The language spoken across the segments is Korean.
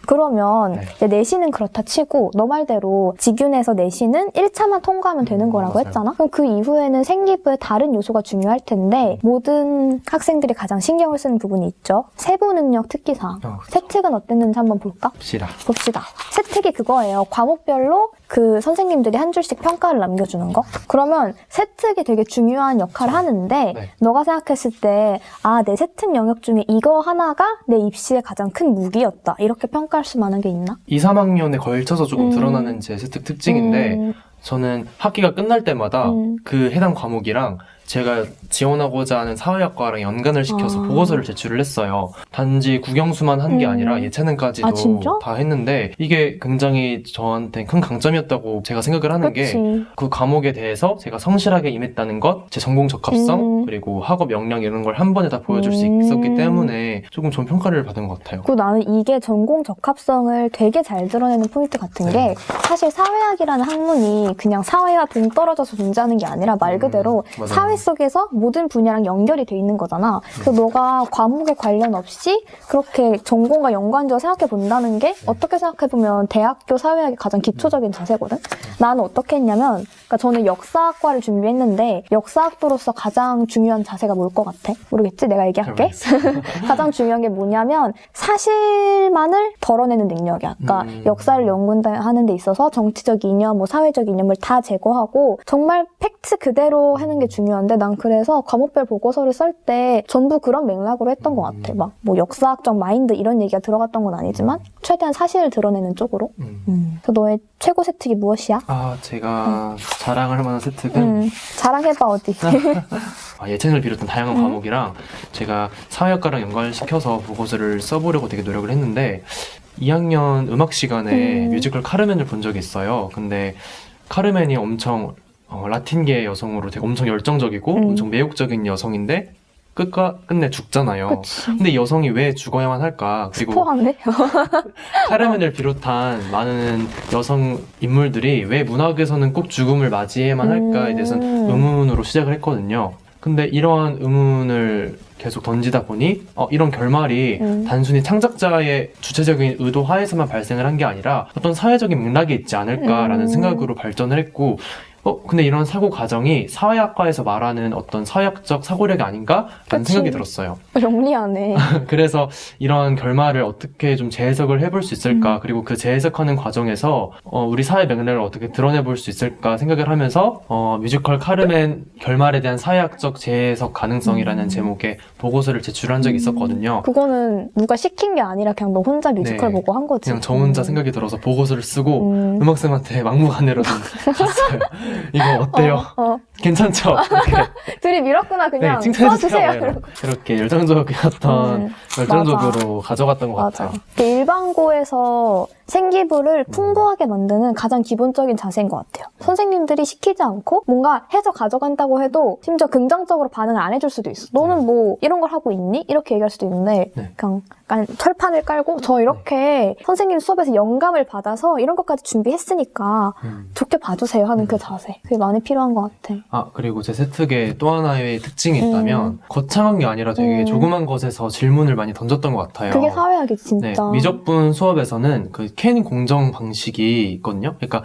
그러면 네. 이제 내신은 그렇다 치고 너 말대로 직윤에서 내신은 1차만 통과하면 되는 거라고 맞아요. 했잖아. 그럼 그 이후에는 생기부의 다른 요소가 중요할 텐데 모든 학생들이 가장 신경을 쓰는 부분이 있죠. 세부 능력 특기사항. 그쵸. 세특은 어땠는지 한번 볼까? 봅시다. 세특이 그거예요. 과목별로 그 선생님들이 한 줄씩 평가를 남겨주는 거. 그러면 세특이 되게 중요한 역할을 하는데 네. 너가 생각했을 때 아, 내 세특 영역 중에 이거 하나가 내 입시에 가장 큰 무기였다. 이렇게 평가할 수 있는 게 있나? 2, 3학년에 걸쳐서 조금 드러나는 제 세특 특징인데 저는 학기가 끝날 때마다 그 해당 과목이랑 제가 지원하고자 하는 사회학과랑 연관을 시켜서 보고서를 제출을 했어요. 단지 국영수만 한 게 아니라 예체능까지도 아, 진짜? 다 했는데 이게 굉장히 저한테 큰 강점이었다고 제가 생각을 하는 게 그치. 그 과목에 대해서 제가 성실하게 임했다는 것, 제 전공 적합성, 그리고 학업 역량 이런 걸 한 번에 다 보여줄 수 있었기 때문에 조금 좋은 평가를 받은 것 같아요. 그리고 나는 이게 전공 적합성을 되게 잘 드러내는 포인트 같은 게 사실 사회학이라는 학문이 그냥 사회와 동떨어져서 존재하는 게 아니라 말 그대로 맞아요. 사회 속에서 모든 분야랑 연결이 돼 있는 거잖아. 그래서 너가 과목에 관련 없이 그렇게 전공과 연관적으로 생각해 본다는 게 어떻게 생각해 보면 대학교 사회학의 가장 기초적인 자세거든. 나는 어떻게 했냐면, 그러니까 저는 역사학과를 준비했는데 역사학도로서 가장 중요한 자세가 뭘 것 같아? 모르겠지? 내가 얘기할게. 가장 중요한 게 뭐냐면 사실만을 덜어내는 능력이야. 그러니까 역사를 연구하는 데 있어서 정치적 이념, 뭐 사회적 이념을 다 제거하고 정말 팩트 그대로 하는 게 중요한데 난 그래서 과목별 보고서를 쓸 때 전부 그런 맥락으로 했던 것 같아. 막 뭐 역사학적 마인드 이런 얘기가 들어갔던 건 아니지만 최대한 사실을 드러내는 쪽으로. 그래서 너의 최고 세특이 무엇이야? 아, 제가 자랑할 만한 세특은 자랑해봐 어디. 예체능을 비롯한 다양한 과목이랑 제가 사회학과랑 연관시켜서 보고서를 써보려고 되게 노력을 했는데 2학년 음악 시간에 뮤지컬 카르멘을 본 적이 있어요. 근데 카르멘이 엄청 라틴계 여성으로 되게 엄청 열정적이고 엄청 매혹적인 여성인데 끝과 끝내 죽잖아요. 그치. 근데 이 여성이 왜 죽어야만 할까? 그리고 스포하네. 카르멘을 비롯한 많은 여성 인물들이 왜 문학에서는 꼭 죽음을 맞이해야만 할까에 대해서는 의문으로 시작을 했거든요. 근데 이러한 의문을 계속 던지다 보니 이런 결말이 단순히 창작자의 주체적인 의도 하에서만 발생을 한 게 아니라 어떤 사회적인 맥락이 있지 않을까라는 생각으로 발전을 했고 근데 이런 사고 과정이 사회학과에서 말하는 어떤 사회학적 사고력이 아닌가라는 그치. 생각이 들었어요. 영리하네. 그래서 이런 결말을 어떻게 좀 재해석을 해볼 수 있을까, 그리고 그 재해석하는 과정에서 우리 사회 맥락을 어떻게 드러내볼 수 있을까 생각을 하면서 뮤지컬 카르멘 결말에 대한 사회학적 재해석 가능성이라는 제목의 보고서를 제출한 적이 있었거든요. 그거는 누가 시킨 게 아니라 그냥 너 혼자 뮤지컬 네. 보고 한 거지. 그냥 저 혼자 생각이 들어서 보고서를 쓰고 음악쌤한테 막무가내로 좀 갔어요. 이거 어때요? 괜찮죠? 이렇게. 둘이 밀었구나 그냥. 네, 칭찬해주세요. 써주세요. 이렇게 열정적으로 가져갔던 것 맞아. 같아요. 일반고에서 생기부를 풍부하게 만드는 가장 기본적인 자세인 것 같아요. 선생님들이 시키지 않고 뭔가 해서 가져간다고 해도 심지어 긍정적으로 반응을 안 해줄 수도 있어. 너는 뭐 이런 걸 하고 있니? 이렇게 얘기할 수도 있는데 그냥 약간 철판을 깔고 저 이렇게 선생님 수업에서 영감을 받아서 이런 것까지 준비했으니까 좋게 봐주세요 하는 그 자세. 그게 많이 필요한 것 같아. 그리고 제 세특에 또 하나의 특징이 있다면 거창한 게 아니라 되게 조그만 것에서 질문을 많이 던졌던 것 같아요. 그게 사회학이 진짜. 네, 미적분 수업에서는 그 캔 공정 방식이 있거든요. 그러니까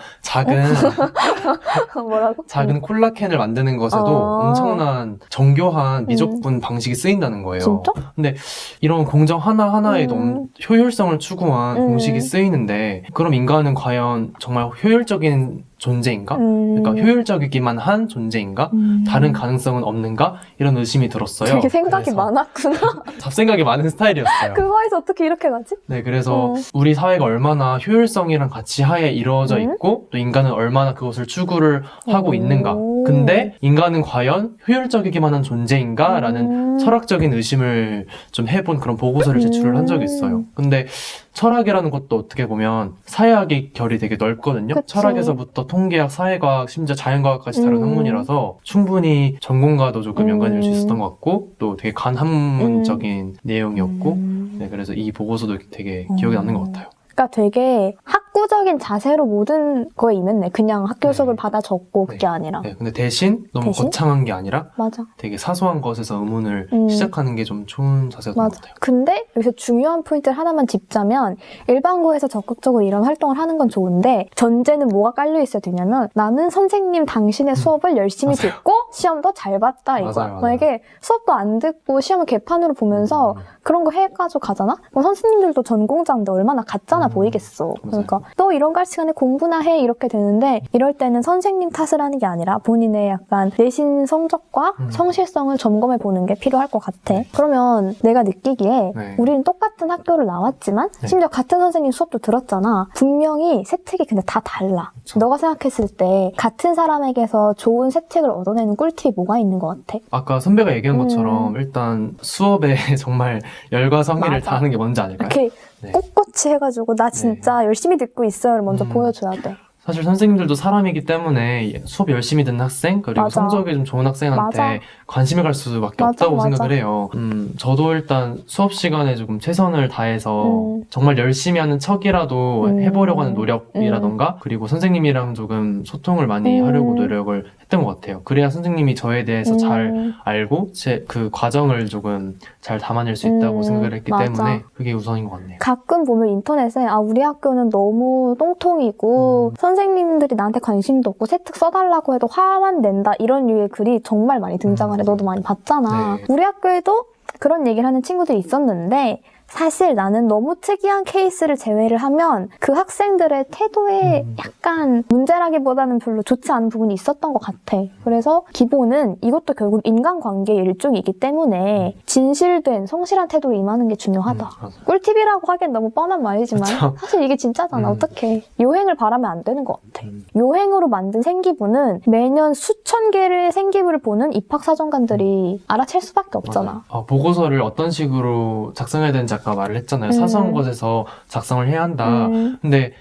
뭐라고? 작은 콜라캔을 만드는 것에도 엄청난 정교한 미적분 방식이 쓰인다는 거예요. 진짜? 근데 이런 공정 하나하나에도 효율성을 추구한 공식이 쓰이는데 그럼 인간은 과연 정말 효율적인 존재인가? 그러니까 효율적이기만 한 존재인가? 다른 가능성은 없는가? 이런 의심이 들었어요. 되게 생각이 많았구나. 잡생각이 많은 스타일이었어요. 그거에서 어떻게 이렇게 가지? 네, 그래서 우리 사회가 얼마나 효율성이랑 가치 하에 이루어져 있고 또 인간은 얼마나 그것을 추구를 하고 있는가. 근데 인간은 과연 효율적이기만 한 존재인가? 라는 철학적인 의심을 좀 해본 그런 보고서를 제출을 한 적이 있어요. 근데 철학이라는 것도 어떻게 보면 사회학의 결이 되게 넓거든요. 그치. 철학에서부터 통계학, 사회과학, 심지어 자연과학까지 다른 학문이라서 충분히 전공과도 조금 연관이 될 수 있었던 것 같고 또 되게 간학문적인 내용이었고 네, 그래서 이 보고서도 되게 기억에 남는 것 같아요. 그러니까 되게 학구적인 자세로 모든 거에 임했네. 그냥 학교 네. 수업을 받아 적고 그게 네. 아니라. 네, 근데 대신 너무 대신? 거창한 게 아니라 맞아. 되게 사소한 것에서 의문을 음. 시작하는 게 좀 좋은 자세였던 것 맞아. 같아요. 근데 여기서 중요한 포인트를 하나만 짚자면 일반고에서 적극적으로 이런 활동을 하는 건 좋은데 전제는 뭐가 깔려 있어야 되냐면 나는 선생님 당신의 수업을 열심히 맞아요. 듣고 시험도 잘 봤다 이거야. 맞아요. 만약에 수업도 안 듣고 시험을 개판으로 보면서 그런 거 해가지고 가잖아? 그럼 선생님들도 전공자인데 얼마나 가짜나 보이겠어. 그러니까 너 이런 거 할 시간에 공부나 해 이렇게 되는데 이럴 때는 선생님 탓을 하는 게 아니라 본인의 약간 내신 성적과 성실성을 점검해 보는 게 필요할 것 같아. 그러면 내가 느끼기에 네. 우리는 똑같은 학교를 나왔지만 네. 심지어 같은 선생님 수업도 들었잖아. 분명히 세특이 근데 다 달라. 그쵸. 너가 생각했을 때 같은 사람에게서 좋은 세특을 얻어내는 꿀팁이 뭐가 있는 것 같아? 아까 선배가 얘기한 것처럼 일단 수업에 정말 열과 성의를 맞아. 다하는 게 먼저 아닐까요? 이렇게 네. 꼿꼿이 해가지고 나 진짜 열심히 듣고 있어요를 먼저 보여줘야 돼. 사실 선생님들도 사람이기 때문에 수업 열심히 듣는 학생 그리고 맞아. 성적이 좀 좋은 학생한테 맞아. 관심을 갈 수밖에 맞아, 없다고 맞아. 생각을 해요. 저도 일단 수업 시간에 조금 최선을 다해서 정말 열심히 하는 척이라도 해보려고 하는 노력이라던가 그리고 선생님이랑 조금 소통을 많이 하려고 노력을 했던 것 같아요. 그래야 선생님이 저에 대해서 잘 알고 제 그 과정을 조금 잘 담아낼 수 있다고 생각을 했기 맞아. 때문에 그게 우선인 것 같네요. 가끔 보면 인터넷에 아 우리 학교는 너무 똥통이고 선생님들이 나한테 관심도 없고 세특 써달라고 해도 화만 낸다 이런 류의 글이 정말 많이 등장을 해. 너도 많이 봤잖아. 네. 우리 학교에도 그런 얘기를 하는 친구들이 있었는데 사실 나는 너무 특이한 케이스를 제외를 하면 그 학생들의 태도에 약간 문제라기보다는 별로 좋지 않은 부분이 있었던 것 같아. 그래서 기본은 이것도 결국 인간관계의 일종이기 때문에 진실된 성실한 태도로 임하는 게 중요하다. 맞아. 꿀팁이라고 하기엔 너무 뻔한 말이지만 그쵸. 사실 이게 진짜잖아. 어떡해. 요행을 바라면 안 되는 것 같아. 음. 요행으로 만든 생기부는 매년 수천 개의 생기부를 보는 입학사정관들이 알아챌 수밖에 없잖아. 맞아요. 보고서를 어떤 식으로 작성해야 되는지 아까 말을 했잖아요. 사소한 것에서 작성을 해야 한다. 근데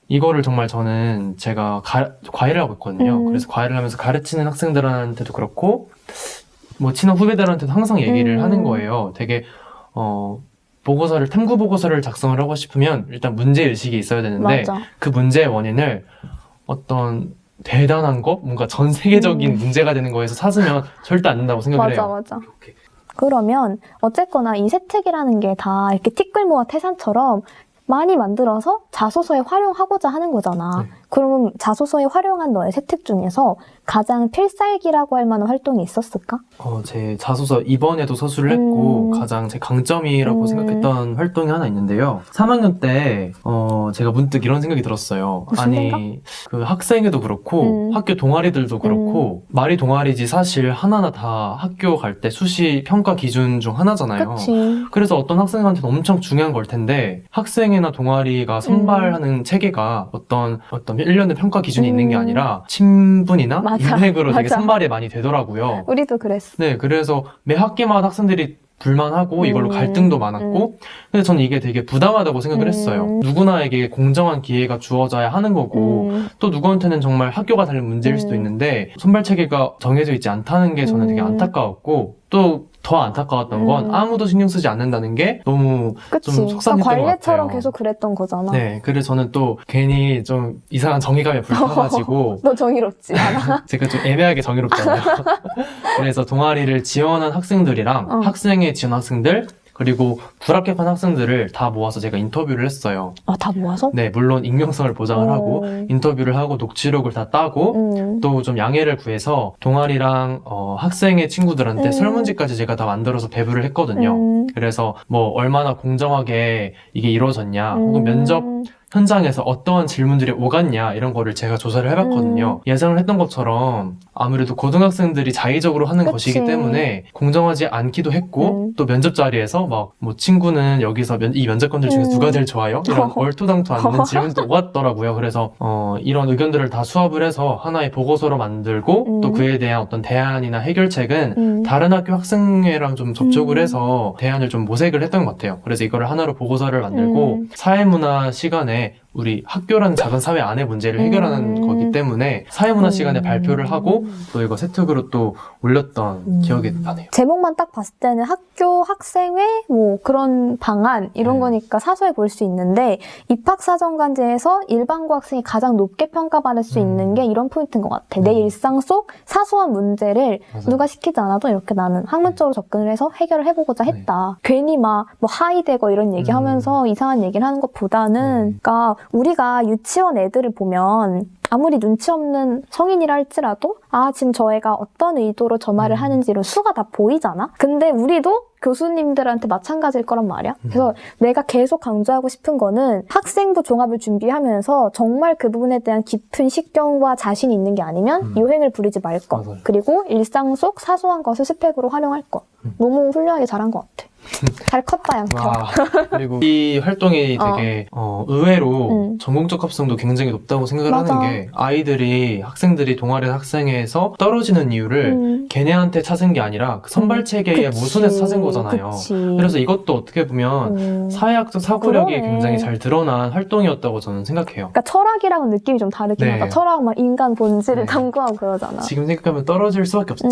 이거를 정말 저는 제가 과외를 하고 있거든요. 그래서 과외를 하면서 가르치는 학생들한테도 그렇고 뭐 친한 후배들한테도 항상 얘기를 하는 거예요. 되게 보고서를 탐구 보고서를 작성을 하고 싶으면 일단 문제 의식이 있어야 되는데 맞아. 그 문제의 원인을 어떤 대단한 거, 뭔가 전 세계적인 문제가 되는 거에서 찾으면 절대 안 된다고 생각을 맞아, 해요. 맞아. 이렇게. 그러면 어쨌거나 이 세특이라는 게 다 이렇게 티끌모아 태산처럼 많이 만들어서 자소서에 활용하고자 하는 거잖아. 네. 그러면 자소서에 활용한 너의 세특 중에서 가장 필살기라고 할 만한 활동이 있었을까? 제 자소서 이번에도 서술을 했고 가장 제 강점이라고 생각했던 활동이 하나 있는데요. 3학년 때 제가 문득 이런 생각이 들었어요. 무슨 아니 그 학생회도 그렇고 학교 동아리들도 그렇고 말이 동아리지 사실 하나하나 다 학교 갈 때 수시 평가 기준 중 하나잖아요. 그치. 그래서 어떤 학생한테는 엄청 중요한 걸 텐데 학생회나 동아리가 선발하는 체계가 어떤 1년의 평가 기준이 있는 게 아니라 친분이나 맞아. 인맥으로 되게 맞아. 선발이 많이 되더라고요. 우리도 그랬어. 네, 그래서 매 학기마다 학생들이 불만하고 이걸로 갈등도 많았고 근데 저는 이게 되게 부당하다고 생각을 했어요. 누구나에게 공정한 기회가 주어져야 하는 거고 또 누구한테는 정말 학교가 다른 문제일 수도 있는데 선발 체계가 정해져 있지 않다는 게 저는 되게 안타까웠고 또 더 안타까웠던 건 아무도 신경 쓰지 않는다는 게 너무 그치. 좀 속상했던 것 같아요. 관례처럼 계속 그랬던 거잖아. 네, 그래서 저는 또 괜히 좀 이상한 정의감에 불타가지고 너 정의롭지 않아? 제가 좀 애매하게 정의롭잖아요. 그래서 동아리를 지원한 학생들이랑 학생회 지원 학생들 그리고 불합격한 학생들을 다 모아서 제가 인터뷰를 했어요. 아, 다 모아서? 네, 물론 익명성을 보장을 하고 인터뷰를 하고 녹취록을 다 따고 또 좀 양해를 구해서 동아리랑 학생회 친구들한테 설문지까지 제가 다 만들어서 배부를 했거든요. 그래서 뭐 얼마나 공정하게 이게 이루어졌냐 혹은 면접 현장에서 어떠한 질문들이 오갔냐 이런 거를 제가 조사를 해봤거든요. 예상을 했던 것처럼 아무래도 고등학생들이 자의적으로 하는 그치. 것이기 때문에 공정하지 않기도 했고 또 면접 자리에서 막 뭐 친구는 여기서 이 면접관들 중에서 누가 제일 좋아요? 이런 얼토당토 않는 질문도 오갔더라고요. 그래서 이런 의견들을 다 수합을 해서 하나의 보고서로 만들고 또 그에 대한 어떤 대안이나 해결책은 다른 학교 학생회랑 좀 접촉을 해서 대안을 좀 모색을 했던 것 같아요. 그래서 이거를 하나로 보고서를 만들고 사회문화 시간에 우리 학교라는 작은 사회 안의 문제를 해결하는 거기 때문에 사회문화 시간에 발표를 하고 또 이거 세특으로 또 올렸던 기억이 나네요. 제목만 딱 봤을 때는 학교 학생회 뭐 그런 방안 이런 거니까 사소해 보일 수 있는데 입학사정관제에서 일반고 학생이 가장 높게 평가받을 수 있는 게 이런 포인트인 것 같아. 내 일상 속 사소한 문제를 맞아요. 누가 시키지 않아도 이렇게 나는 학문적으로 접근을 해서 해결을 해보고자 했다. 괜히 막 뭐 하이되고 이런 얘기하면서 이상한 얘기를 하는 것보다는 그러니까 우리가 유치원 애들을 보면 아무리 눈치 없는 성인이라 할지라도 아 지금 저 애가 어떤 의도로 저 말을 하는지 이런 수가 다 보이잖아. 근데 우리도 교수님들한테 마찬가지일 거란 말이야. 그래서 내가 계속 강조하고 싶은 거는 학생부 종합을 준비하면서 정말 그 부분에 대한 깊은 식견과 자신이 있는 게 아니면 요행을 부리지 말 것. 맞아요. 그리고 일상 속 사소한 것을 스펙으로 활용할 것. 너무 훌륭하게 잘한 것 같아. 잘 컸다 양태. 와, 그리고 이 활동이 되게 의외로 전공적 합성도 굉장히 높다고 생각을 맞아. 하는 게 학생들이 동아리 학생회에서 떨어지는 이유를 걔네한테 찾은 게 아니라 그 선발 체계의 그치. 모순에서 찾은 거잖아요. 그치. 그래서 이것도 어떻게 보면 사회학적 사고력이 그러네. 굉장히 잘 드러난 활동이었다고 저는 생각해요. 그러니까 철학이랑은 느낌이 좀 다르긴 네. 하다. 철학 막 인간 본질을 네. 탐구하고 그러잖아. 지금 생각하면 떨어질 수밖에 없죠.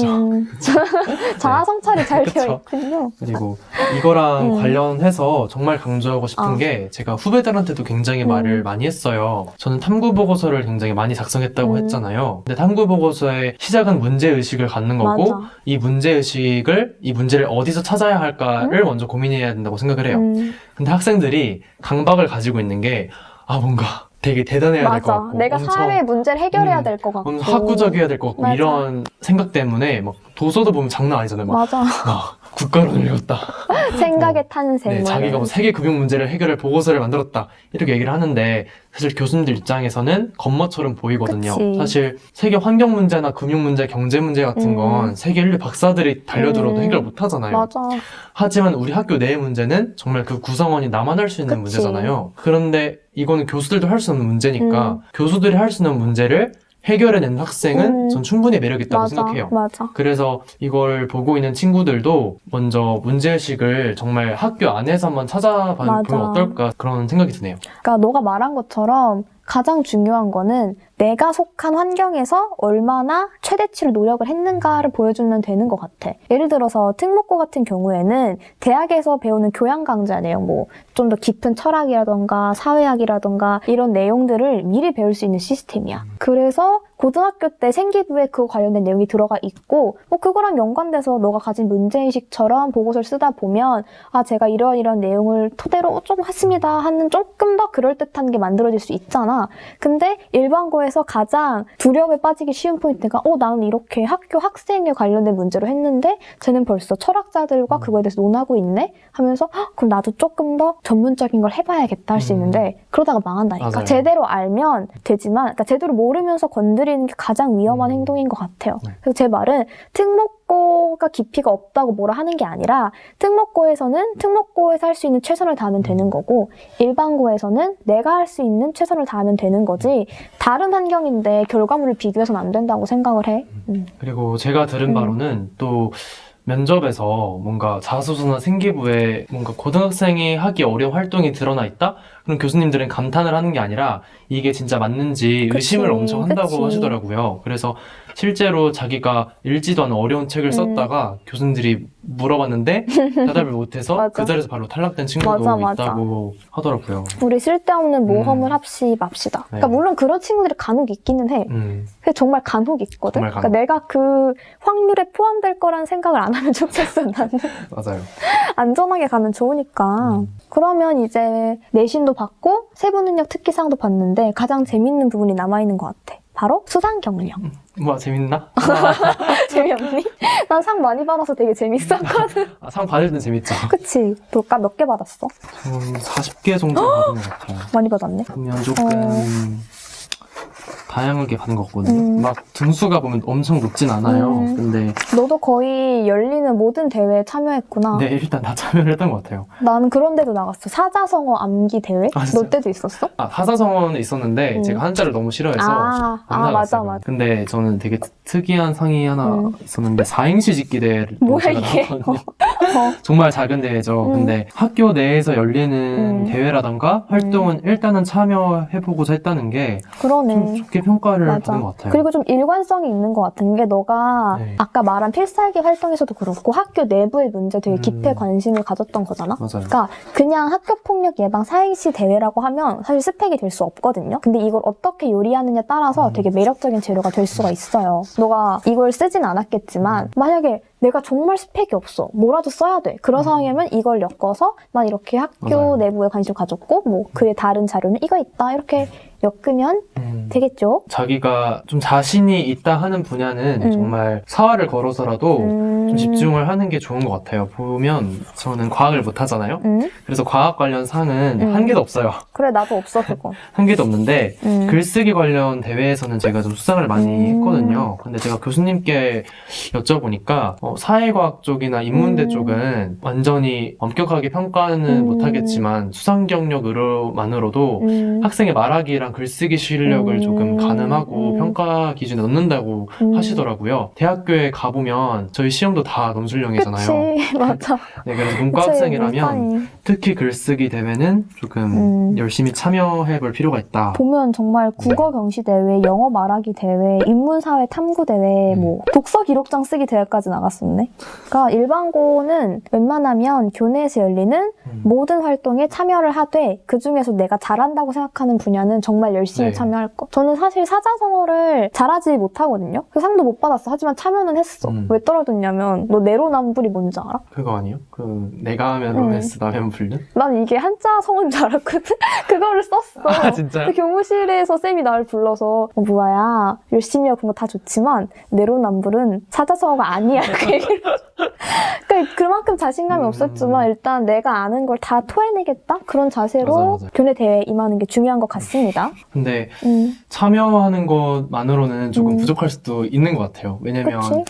자아 성찰이 잘 그쵸. 되어 있군요. 그리고 이거랑 관련해서 정말 강조하고 싶은 게 제가 후배들한테도 굉장히 말을 많이 했어요. 저는 탐구 보고서를 굉장히 많이 작성했다고 했잖아요. 근데 탐구 보고서의 시작은 문제의식을 갖는 거고 맞아. 이 문제를 어디서 찾아야 할까를 먼저 고민해야 된다고 생각을 해요. 근데 학생들이 강박을 가지고 있는 게 뭔가 되게 대단해야 될 것 맞아. 같고 내가 엄청 사회의 문제를 해결해야 될 것 같고. 학구적이어야 될 것 같고 맞아. 이런 생각 때문에 막 도서도 보면 장난 아니잖아요. 막 맞아. 국가론을 읽었다. 생각의 탄생. 네, 뭐 자기가 이런. 뭐 세계 금융 문제를 해결할 보고서를 만들었다 이렇게 얘기를 하는데 사실 교수님들 입장에서는 겉멋처럼 보이거든요. 그치. 사실 세계 환경 문제나 금융 문제, 경제 문제 같은 건 세계 인류 박사들이 달려들어도 해결 못 하잖아요. 맞아. 하지만 우리 학교 내의 문제는 정말 그 구성원이 나만 할 수 있는 그치. 문제잖아요. 그런데 이거는 교수들도 할 수 없는 문제니까 교수들이 할 수 있는 문제를 해결해낸 학생은 전 충분히 매력 있다고 맞아. 생각해요. 맞아. 그래서 이걸 보고 있는 친구들도 먼저 문제의식을 정말 학교 안에서 한번 찾아보면 맞아. 어떨까 그런 생각이 드네요. 그러니까 너가 말한 것처럼 가장 중요한 거는 내가 속한 환경에서 얼마나 최대치로 노력을 했는가를 보여주면 되는 것 같아. 예를 들어서 특목고 같은 경우에는 대학에서 배우는 교양 강좌 내용, 뭐 좀 더 깊은 철학이라던가 사회학이라던가 이런 내용들을 미리 배울 수 있는 시스템이야. 그래서 고등학교 때 생기부에 그거 관련된 내용이 들어가 있고 뭐 그거랑 연관돼서 너가 가진 문제의식처럼 보고서를 쓰다 보면 제가 이런 내용을 토대로 좀 했습니다 하는 조금 더 그럴듯한 게 만들어질 수 있잖아. 근데 일반고에서 가장 두려움에 빠지기 쉬운 포인트가 나는 이렇게 학교 학생에 관련된 문제로 했는데 쟤는 벌써 철학자들과 그거에 대해서 논하고 있네 하면서 그럼 나도 조금 더 전문적인 걸 해봐야겠다 할 수 있는데 그러다가 망한다니까. 맞아요. 제대로 알면 되지만 그러니까 제대로 모르면서 건드리는 게 가장 위험한 행동인 것 같아요. 그래서 제 말은 특목고가 깊이가 없다고 뭐라 하는 게 아니라 특목고에서는 특목고에서 할 수 있는 최선을 다하면 되는 거고 일반고에서는 내가 할 수 있는 최선을 다하면 되는 거지 다른 환경인데 결과물을 비교해서는 안 된다고 생각을 해. 그리고 제가 들은 바로는 또 면접에서 뭔가 자소서나 생기부에 뭔가 고등학생이 하기 어려운 활동이 드러나 있다? 그럼 교수님들은 감탄을 하는 게 아니라 이게 진짜 맞는지 그치, 의심을 엄청 한다고 그치. 하시더라고요. 그래서 실제로 자기가 읽지도 않은 어려운 책을 썼다가 교수님들이 물어봤는데 대답을 못해서 맞아. 그 자리에서 바로 탈락된 친구도 맞아. 있다고 하더라고요. 우리 쓸데없는 모험을 맙시다. 그러니까 네. 물론 그런 친구들이 간혹 있기는 해. 그게 정말 간혹 있거든. 정말 간혹. 그러니까 내가 그 확률에 포함될 거라는 생각을 안 하면 좋겠어. 나는 맞아요. 안전하게 가면 좋으니까. 그러면 이제 내신도 받고 세부능력 특기상도 받는데 가장 재밌는 부분이 남아있는 것 같아. 바로 수상 경력. 뭐야 재밌나? 재미없니? 난 상 많이 받아서 되게 재밌었거든. 상 받을 땐 재밌죠. 그치? 볼까? 몇 개 받았어? 40개 정도 받은 것 같아요. 많이 받았네. 그러면 조금 다양하게 받은 것 같거든요. 막 등수가 보면 엄청 높진 않아요. 근데 너도 거의 열리는 모든 대회에 참여했구나. 네, 일단 다 참여를 했던 것 같아요. 나는 그런 데도 나갔어. 사자성어 암기 대회? 아, 진짜요? 너 때도 있었어? 사사성어는 있었는데 제가 한자를 너무 싫어해서 안 나갔어요. 맞아. 근데 저는 되게 특이한 상이 하나 있었는데 사행시 짓기 대회를 또 뭐야, 제가 이게? 나갔거든요. 정말 작은 대회죠. 근데 학교 내에서 열리는 대회라던가 활동은 일단은 참여해보고자 했다는 게 그러네. 좀 좋게 평가를 맞아. 받는 것 같아요. 그리고 좀 일관성이 있는 것 같은 게 너가 네. 아까 말한 필살기 활동에서도 그렇고 학교 내부의 문제 되게 깊이 관심을 가졌던 거잖아. 맞아요. 그러니까 그냥 학교폭력 예방 사행시 대회라고 하면 사실 스펙이 될 수 없거든요. 근데 이걸 어떻게 요리하느냐에 따라서 되게 매력적인 재료가 될 수가 있어요. 너가 이걸 쓰진 않았겠지만 만약에 내가 정말 스펙이 없어. 뭐라도 써야 돼. 그런 상황이면 이걸 엮어서 난 이렇게 학교 맞아요. 내부에 관심을 가졌고 뭐 그의 다른 자료는 이거 있다. 이렇게 엮으면 되겠죠? 자기가 좀 자신이 있다 하는 분야는 정말 사활을 걸어서라도 좀 집중을 하는 게 좋은 것 같아요. 보면 저는 과학을 못 하잖아요. 그래서 과학 관련 상은 한 개도 없어요. 그래 나도 없어 그거. 한 개도 없는데 글쓰기 관련 대회에서는 제가 좀 수상을 많이 했거든요. 근데 제가 교수님께 여쭤보니까 사회과학 쪽이나 인문대 쪽은 완전히 엄격하게 평가는 못하겠지만 수상 경력으로만으로도 학생의 말하기랑 글쓰기 실력을 조금 가늠하고 평가 기준에 넣는다고 하시더라고요. 대학교에 가보면 저희 시험도 다 논술형이잖아요. 그치 맞아. 네, 그래서 문과 그치, 학생이라면 문과니. 특히 글쓰기 대회는 조금 열심히 참여해 볼 필요가 있다. 보면 정말 국어 경시 대회, 영어 말하기 대회, 인문사회 탐구 대회, 뭐 독서 기록장 쓰기 대회까지 나갔었네. 그러니까 일반고는 웬만하면 교내에서 열리는 모든 활동에 참여를 하되 그 중에서 내가 잘한다고 생각하는 분야는 정말 열심히 네. 참여할 거. 저는 사실 사자성어를 잘하지 못하거든요. 그 상도 못 받았어. 하지만 참여는 했어. 왜 떨어졌냐면 너 내로남불이 뭔지 알아? 그거 아니에요? 그 내가 하면 로맨스 나면 불륜? 난 이게 한자 성어인 줄 알았거든? 그거를 썼어. 아 진짜요? 근데 교무실에서 쌤이 나를 불러서 무아야 열심히 하고 그런 거 다 좋지만 내로남불은 사자성어가 아니야 이렇게 얘기를 해줘. 그러니까 그만큼 자신감이 없었지만 일단 내가 아는 걸 다 토해내겠다? 그런 자세로 맞아. 교내 대회에 임하는 게 중요한 것 같습니다. 근데 참여하는 것만으로는 조금 부족할 수도 있는 것 같아요. 왜냐면 그치?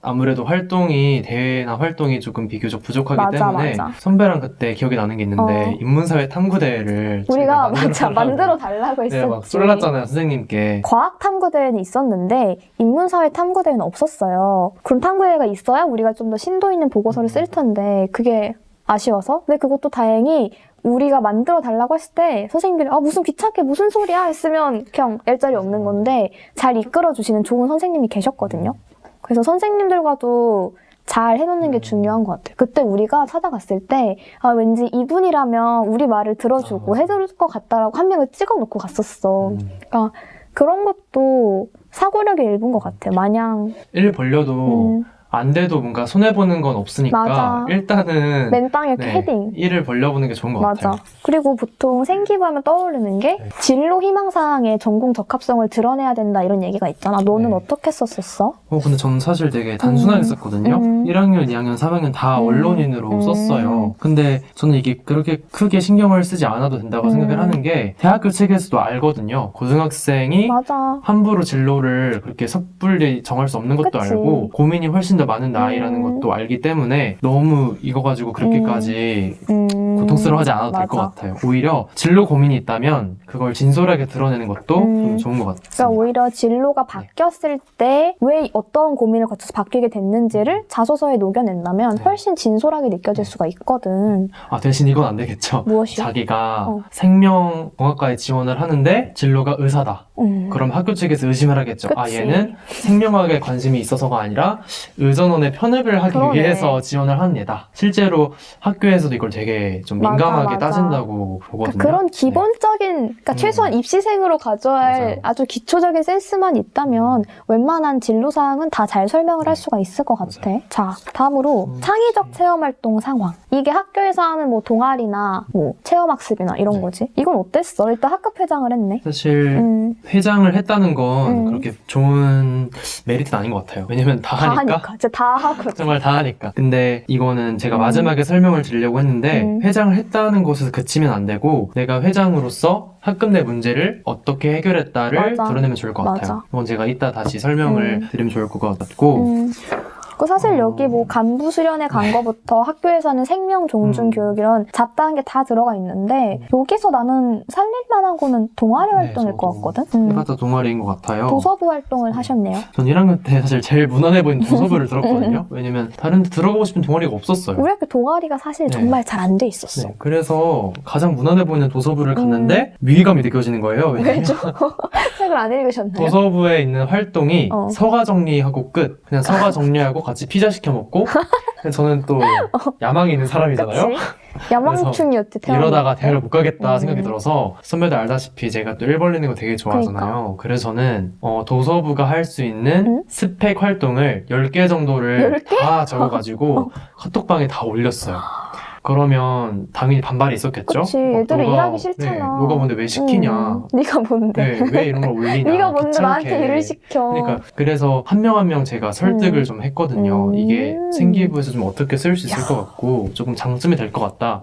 아무래도 대회나 활동이 조금 비교적 부족하기 맞아, 때문에 맞아. 선배랑 그때 기억이 나는 게 있는데 인문사회 탐구대회를 우리가 저희가 만들어 달라고 네, 했었지. 막 쏠랐잖아요 선생님께. 과학 탐구대회는 있었는데 인문사회 탐구대회는 없었어요. 그럼 탐구대회가 있어야 우리가 좀 더 심도 있는 보고서를 쓸 텐데 그게 아쉬워서. 근데 그것도 다행히 우리가 만들어 달라고 했을 때 선생님들이 무슨 귀찮게 무슨 소리야 했으면 그냥 얄짤이 없는 건데 잘 이끌어 주시는 좋은 선생님이 계셨거든요. 그래서 선생님들과도 잘 해놓는 게 중요한 것 같아요. 그때 우리가 찾아갔을 때 왠지 이분이라면 우리 말을 들어주고 해줄 것 같다라고 한 명을 찍어놓고 갔었어. 그러니까 그런 것도 사고력의 일부인 것 같아요. 마냥 일 벌려도 안 돼도 뭔가 손해보는 건 없으니까 맞아. 일단은 맨땅에 헤딩. 일을 벌려보는 게 좋은 것 맞아. 같아요. 그리고 보통 생기부하면 떠오르는 게 진로 희망사항에 전공 적합성을 드러내야 된다 이런 얘기가 있잖아. 너는 네. 어떻게 썼었어? 근데 저는 사실 되게 단순하게 썼거든요. 1학년, 2학년, 3학년 다 언론인으로 썼어요. 근데 저는 이게 그렇게 크게 신경을 쓰지 않아도 된다고 생각을 하는 게 대학교 책에서도 알거든요. 고등학생이 맞아. 함부로 진로를 그렇게 섣불리 정할 수 없는 것도 그치. 알고 고민이 훨씬 더 많은 나이라는 것도 알기 때문에 너무 이거 가지고 그렇게까지 고통스러워하지 않아도 될 것 맞아. 같아요. 오히려 진로 고민이 있다면 그걸 진솔하게 드러내는 것도 좀 좋은 것 같습니다. 그러니까 오히려 진로가 바뀌었을 때 왜 어떤 고민을 거쳐서 바뀌게 됐는지를 자소서에 녹여낸다면 훨씬 진솔하게 느껴질 수가 있거든. 대신 이건 안 되겠죠. 무엇이요? 자기가 생명공학과에 지원을 하는데 진로가 의사다. 그럼 학교 측에서 의심을 하겠죠. 그치. 얘는 생명학에 관심이 있어서가 아니라 의전원에 편입을 하기 그러네. 위해서 지원을 하는 애다. 실제로 학교에서도 이걸 되게 좀 맞아, 민감하게 맞아. 따진다고 보거든요. 그런 기본적인, 그러니까 최소한 입시생으로 가져야 할 맞아요. 아주 기초적인 센스만 있다면 웬만한 진로사항은 다 잘 설명을 할 수가 있을 것 같아. 자, 다음으로 창의적 체험활동 상황. 이게 학교에서 하는 뭐 동아리나 뭐 체험학습이나 이런 거지. 이건 어땠어? 일단 학급회장을 했네. 사실 회장을 했다는 건 그렇게 좋은 메리트는 아닌 것 같아요. 왜냐면 다 하니까. 진짜 다 하거든. 정말 다 하니까. 근데 이거는 제가 마지막에 설명을 드리려고 했는데 회장을 했다는 것에서 그치면 안 되고 내가 회장으로서 학급 내 문제를 어떻게 해결했다를 맞아. 드러내면 좋을 것 같아요. 맞아. 이건 제가 이따 다시 설명을 드리면 좋을 것 같고 그 사실 여기 뭐 간부 수련회 간 거부터 학교에서는 생명 존중 교육 이런 잡다한 게 다 들어가 있는데 여기서 나는 살릴 만한 거는 동아리 활동일 것 같거든. 다 동아리인 것 같아요. 도서부 활동을 하셨네요. 전 1학년 때 사실 제일 무난해 보이는 도서부를 들었거든요. 왜냐면 다른 데 들어가고 싶은 동아리가 없었어요. 우리 학교 동아리가 사실 정말 잘 안 돼 있었어. 네, 그래서 가장 무난해 보이는 도서부를 갔는데 위기감이 느껴지는 거예요. 왜냐면 왜죠? 책을 안 읽으셨나요? 도서부에 있는 활동이 서가 정리하고 끝. 그냥 서가 정리하고 같이 피자 시켜 먹고. 저는 또 야망이 있는 사람이잖아요. 그치? 야망충이었지, 태어나. 이러다가 대학을 못 가겠다 생각이 들어서 선배들 알다시피 제가 또 일 벌리는 거 되게 좋아하잖아요. 그래서 저는 도서부가 할 수 있는 스펙 활동을 10개 정도를 10개? 다 적어가지고 카톡방에 다 올렸어요. 그러면 당연히 반발이 있었겠죠? 그치, 애들은 일하기 싫잖아. 네, 너가 뭔데 왜 시키냐. 네가 뭔데? 네, 왜 이런 걸 올리냐. 네가 뭔데 귀찮게. 나한테 일을 시켜. 그러니까 그래서 한 명 한 명 제가 설득을 좀 했거든요. 이게 생기부에서 좀 어떻게 쓸 수 있을 것 같고 조금 장점이 될 것 같다.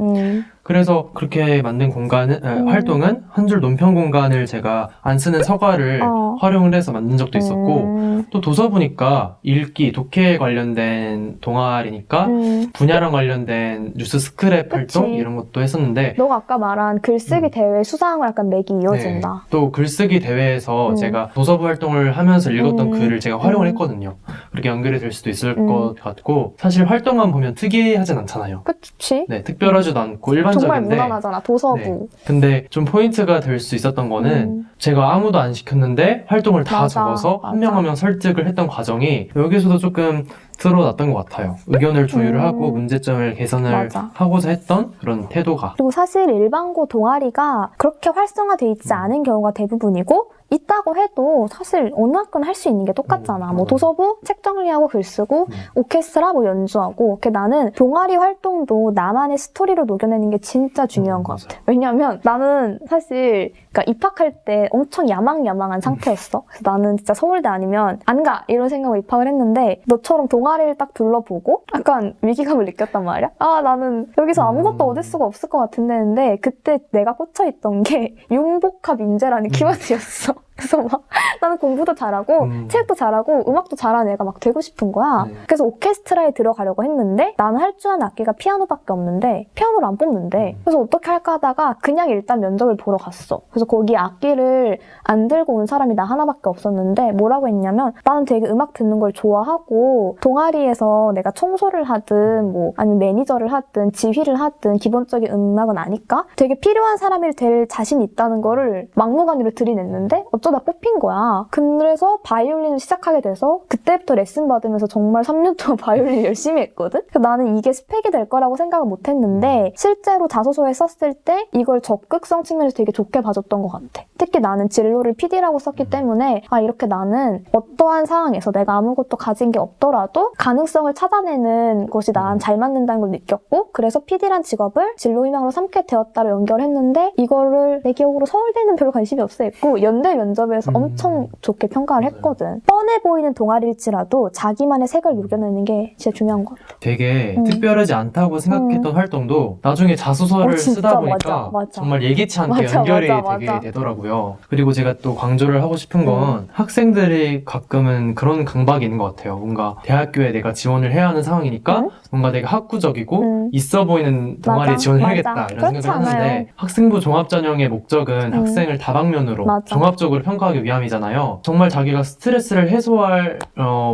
그래서 그렇게 만든 공간은 활동은 한 줄 논평 공간을 제가 안 쓰는 서가를 활용을 해서 만든 적도 있었고 또 도서부니까 읽기, 독해 관련된 동아리니까 분야랑 관련된 뉴스 스크랩 활동 이런 것도 했었는데 너가 아까 말한 글쓰기 대회 수상을 약간 맥이 이어진다. 네, 또 글쓰기 대회에서 제가 도서부 활동을 하면서 읽었던 글을 제가 활용을 했거든요. 그렇게 연결이 될 수도 있을 것 같고 사실 활동만 보면 특이하진 않잖아요. 그치? 네, 특별하지도 않고 일반적인데 정말 무난하잖아, 도서부. 네, 근데 좀 포인트가 될 수 있었던 거는 제가 아무도 안 시켰는데 활동을 다 맞아, 적어서 맞아. 한 명 한 명 설득을 했던 과정이 여기서도 조금 드러났던 것 같아요. 의견을 조율을 하고 문제점을 개선을 맞아. 하고자 했던 그런 태도가. 그리고 사실 일반고 동아리가 그렇게 활성화돼 있지 않은 경우가 대부분이고 있다고 해도 사실 어느 학교는 할 수 있는 게 똑같잖아. 뭐 도서부 책 정리하고 글 쓰고 오케스트라 뭐 연주하고. 이렇게 나는 동아리 활동도 나만의 스토리로 녹여내는 게 진짜 중요한 것 같아. 왜냐면 나는 사실 그러니까 입학할 때 엄청 야망야망한 상태였어. 그래서 나는 진짜 서울대 아니면 안 가! 이런 생각으로 입학을 했는데 너처럼 동아리를 딱 둘러보고 약간 위기감을 느꼈단 말이야. 아, 나는 여기서 아무것도 얻을 수가 없을 것 같은데 했는데 그때 내가 꽂혀있던 게 융복합 인재라는 키워드였어. 그래서 막 나는 공부도 잘하고 체육도 잘하고 음악도 잘하는 애가 막 되고 싶은 거야. 그래서 오케스트라에 들어가려고 했는데 나는 할 줄 아는 악기가 피아노밖에 없는데 피아노를 안 뽑는데 그래서 어떻게 할까 하다가 그냥 일단 면접을 보러 갔어. 그래서 거기 악기를 안 들고 온 사람이 나 하나밖에 없었는데 뭐라고 했냐면 나는 되게 음악 듣는 걸 좋아하고 동아리에서 내가 청소를 하든 뭐 아니면 매니저를 하든 지휘를 하든 기본적인 음악은 아니까 되게 필요한 사람이 될 자신이 있다는 거를 막무가내로 들이냈는데 어쩌다 뽑힌 거야. 그래서 바이올린을 시작하게 돼서 그때부터 레슨 받으면서 정말 3년 동안 바이올린 열심히 했거든? 그래서 나는 이게 스펙이 될 거라고 생각을 못 했는데 실제로 자소서에 썼을 때 이걸 적극성 측면에서 되게 좋게 봐줬던 것 같아. 특히 나는 진로를 PD라고 썼기 때문에 아 이렇게 나는 어떠한 상황에서 내가 아무것도 가진 게 없더라도 가능성을 찾아내는 것이 난 잘 맞는다는 걸 느꼈고 그래서 PD란 직업을 진로 희망으로 삼게 되었다로 연결했는데 이거를 내 기억으로 서울대는 별로 관심이 없어 했고 연대 면접에서 엄청 좋게 평가를 했거든. 뻔해 보이는 동아리일지라도 자기만의 색을 녹여내는 게 진짜 중요한 것 같아. 되게 특별하지 않다고 생각했던 활동도 나중에 자소서를 진짜 쓰다 보니까 맞아. 정말 예기치 않게 맞아, 연결이 맞아, 되게 맞아. 되더라고요. 그리고 제가 또 강조를 하고 싶은 건 학생들이 가끔은 그런 강박이 있는 것 같아요. 뭔가 대학교에 내가 지원을 해야 하는 상황이니까 뭔가 내가 학구적이고 있어 보이는 동아리에 맞아, 지원을 맞아. 해야겠다 이런 그렇지 생각을 하는데 않아요. 학생부 종합전형의 목적은 학생을 다방면으로 맞아. 종합적으로 평가하기 위함이잖아요. 정말 자기가 스트레스를 해소할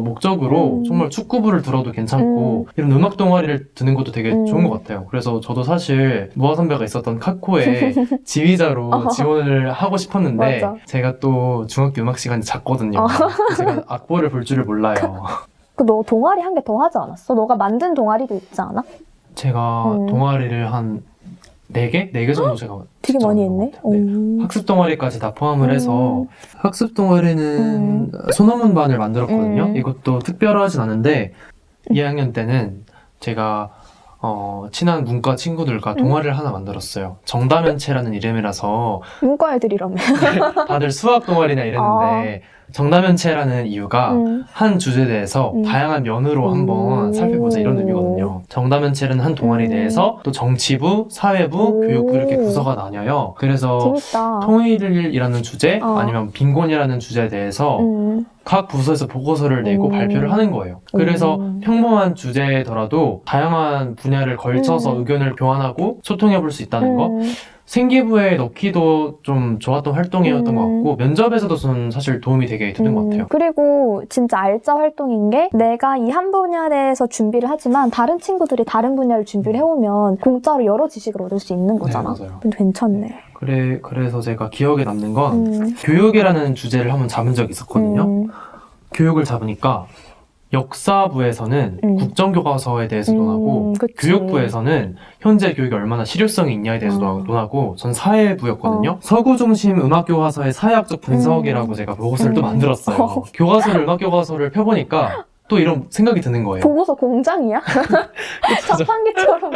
목적으로 정말 축구부를 들어도 괜찮고 이런 음악 동아리를 드는 것도 되게 좋은 것 같아요. 그래서 저도 사실 무아 선배가 있었던 카코에 지휘자로 지원을 하고 싶었는데 맞아. 제가 또 중학교 음악 시간이 작거든요. 제가 악보를 볼 줄을 몰라요. 너 동아리 한 개 더 하지 않았어? 너가 만든 동아리도 있지 않아? 제가 동아리를 한 4개? 4개 정도 제가 되게 많이 했네. 네. 학습 동아리까지 다 포함을 해서 학습 동아리는 소논문반을 만들었거든요. 이것도 특별하진 않은데 2학년 때는 제가 친한 문과 친구들과 동아리를 하나 만들었어요. 정다면체라는 이름이라서 문과 애들이라며. 다들 수학 동아리나 이랬는데 정다면체라는 이유가 한 주제에 대해서 다양한 면으로 한번 살펴보자 이런 의미거든요. 정다면체는 한 동아리 내에서 또 정치부, 사회부, 교육부 이렇게 부서가 나뉘어요. 그래서 재밌다. 통일이라는 주제 아니면 빈곤이라는 주제에 대해서 각 부서에서 보고서를 내고 발표를 하는 거예요. 그래서 평범한 주제더라도 다양한 분야를 걸쳐서 의견을 교환하고 소통해 볼 수 있다는 거. 생기부에 넣기도 좀 좋았던 활동이었던 것 같고 면접에서도 저는 사실 도움이 되게 되는 것 같아요. 그리고 진짜 알짜 활동인 게 내가 이 한 분야에 대해서 준비를 하지만 다른 친구들이 다른 분야를 준비를 해오면 공짜로 여러 지식을 얻을 수 있는 거잖아. 네, 맞아요. 괜찮네. 그래서 제가 기억에 남는 건 교육이라는 주제를 한번 잡은 적이 있었거든요. 교육을 잡으니까 역사부에서는 국정교과서에 대해서 논하고 그치. 교육부에서는 현재 교육이 얼마나 실효성이 있냐에 대해서 논하고 전 사회부였거든요. 서구 중심 음악교과서의 사회학적 분석이라고 제가 보고서를 또 만들었어요. 교과서를 음악교과서를 펴보니까 또 이런 생각이 드는 거예요. 보고서 공장이야? 자판기처럼.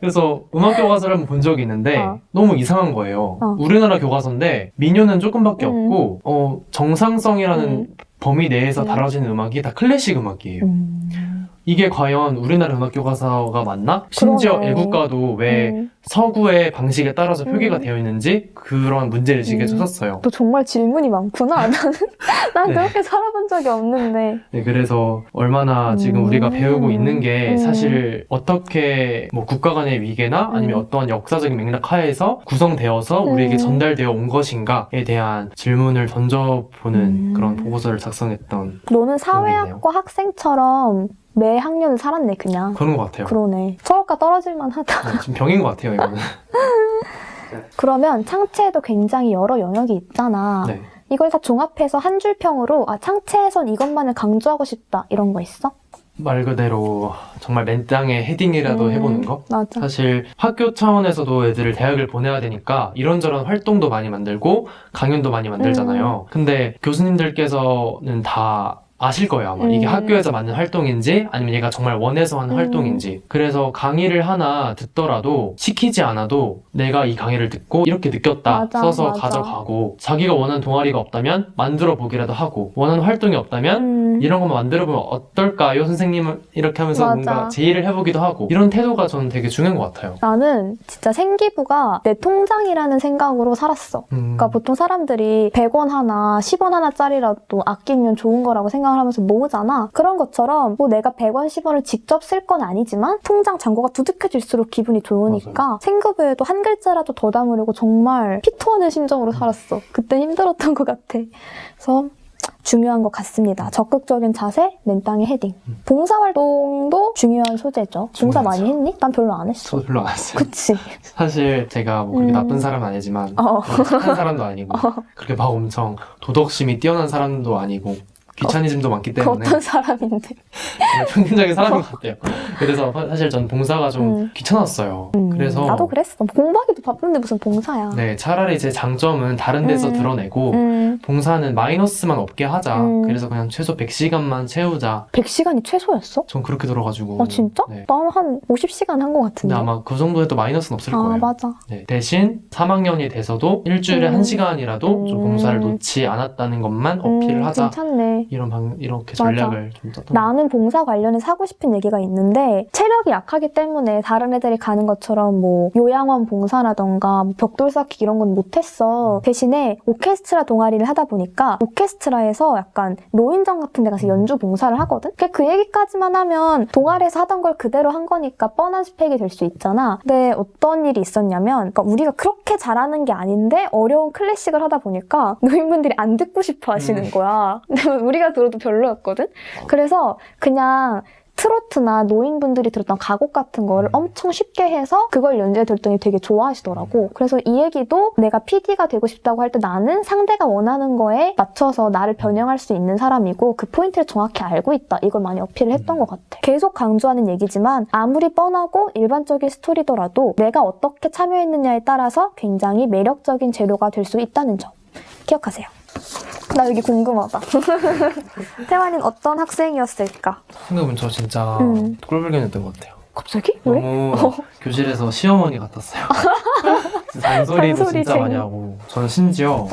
그래서 음악교과서를 한번 본 적이 있는데 너무 이상한 거예요. 우리나라 교과서인데 민요는 조금밖에 없고 정상성이라는 범위 내에서 다뤄지는 음악이 다 클래식 음악이에요. 이게 과연 우리나라 음악교과서가 맞나? 심지어 그러네. 애국가도 왜 서구의 방식에 따라서 표기가 되어 있는지 그런 문제의식에 섰어요. 너 정말 질문이 많구나. 난 네. 그렇게 살아본 적이 없는데. 네, 그래서 얼마나 지금 우리가 배우고 있는 게 사실 어떻게 뭐 국가 간의 위계나 아니면 어떠한 역사적인 맥락 하에서 구성되어서 우리에게 전달되어 온 것인가에 대한 질문을 던져보는 그런 보고서를 작성했던 너는 기억이 사회학과 학생처럼 매 학년을 살았네, 그냥. 그런 것 같아요. 그러네. 철학과 떨어질만 하다. 네, 지금 병인 것 같아요, 이거는. 그러면 창체에도 굉장히 여러 영역이 있잖아. 네. 이걸 다 종합해서 한 줄평으로 창체에선 이것만을 강조하고 싶다 이런 거 있어? 말 그대로 정말 맨땅에 헤딩이라도 해보는 거? 맞아. 사실 학교 차원에서도 애들을 대학을 보내야 되니까 이런저런 활동도 많이 만들고 강연도 많이 만들잖아요. 근데 교수님들께서는 다 아실 거예요, 아마. 이게 학교에서 맞는 활동인지 아니면 얘가 정말 원해서 하는 활동인지. 그래서 강의를 하나 듣더라도 시키지 않아도 내가 이 강의를 듣고 이렇게 느꼈다 맞아, 써서 맞아. 가져가고 자기가 원하는 동아리가 없다면 만들어 보기라도 하고 원하는 활동이 없다면 이런 것만 만들어 보면 어떨까요, 선생님은? 이렇게 하면서 맞아. 뭔가 제의를 해보기도 하고 이런 태도가 저는 되게 중요한 것 같아요. 나는 진짜 생기부가 내 통장이라는 생각으로 살았어. 그러니까 보통 사람들이 100원 하나, 10원 하나짜리라도 아끼면 좋은 거라고 생각을 하면서 모으잖아. 그런 것처럼 뭐 내가 100원, 10원을 직접 쓸 건 아니지만 통장 잔고가 두둑해질수록 기분이 좋으니까 맞아요. 생급에도 한 글자라도 더 담으려고 정말 피토하는 심정으로 살았어. 그때 힘들었던 것 같아. 그래서 중요한 것 같습니다. 적극적인 자세, 맨땅에 헤딩. 봉사활동도 중요한 소재죠. 봉사 중요하죠. 많이 했니? 난 별로 안 했어. 저도 별로 안 했어요. 그치? 사실 제가 뭐 그렇게 나쁜 사람은 아니지만 착한 사람도 아니고 그렇게 막 엄청 도덕심이 뛰어난 사람도 아니고 귀차니즘도 많기 그 때문에 어떤 사람인데? 정말 평균적인 사람인 것 같아요. 그래서 사실 전 봉사가 좀 귀찮았어요. 그래서 나도 그랬어. 공부하기도 바쁜데 무슨 봉사야. 네, 차라리 제 장점은 다른 데서 드러내고 봉사는 마이너스만 없게 하자. 그래서 그냥 최소 100시간만 채우자. 100시간이 최소였어? 전 그렇게 들어가지고 아 진짜? 네. 나는 한 50시간 한 것 같은데. 근데 아마 그 정도 해도 마이너스는 없을 거예요. 맞아. 네, 대신 3학년이 돼서도 일주일에 1시간이라도 좀 봉사를 놓지 않았다는 것만 어필을 하자. 괜찮네. 이렇게 전략을 좀 썼던 나는 봉사 관련해서 하고 싶은 얘기가 있는데 체력이 약하기 때문에 다른 애들이 가는 것처럼 뭐 요양원 봉사라던가 뭐 벽돌 쌓기 이런 건 못했어. 대신에 오케스트라 동아리를 하다 보니까 오케스트라에서 약간 노인정 같은 데 가서 연주 봉사를 하거든? 그 얘기까지만 하면 동아리에서 하던 걸 그대로 한 거니까 뻔한 스펙이 될 수 있잖아. 근데 어떤 일이 있었냐면 그러니까 우리가 그렇게 잘하는 게 아닌데 어려운 클래식을 하다 보니까 노인분들이 안 듣고 싶어 하시는 거야. 근데 우리가 들어도 별로였거든? 그래서 그냥 트로트나 노인분들이 들었던 가곡 같은 거를 엄청 쉽게 해서 그걸 연주해 들었더니 되게 좋아하시더라고. 그래서 이 얘기도 내가 PD가 되고 싶다고 할 때 나는 상대가 원하는 거에 맞춰서 나를 변형할 수 있는 사람이고 그 포인트를 정확히 알고 있다. 이걸 많이 어필을 했던 것 같아. 계속 강조하는 얘기지만 아무리 뻔하고 일반적인 스토리더라도 내가 어떻게 참여했느냐에 따라서 굉장히 매력적인 재료가 될 수 있다는 점 기억하세요. 나 여기 궁금하다. 태환이는 어떤 학생이었을까? 생각해보면 저 진짜 꼴불견이었던 것 같아요. 갑자기? 왜? 너무 교실에서 시어머니 같았어요. 잔소리도 진짜 잔소리쟁이. 많이 하고 저는 심지어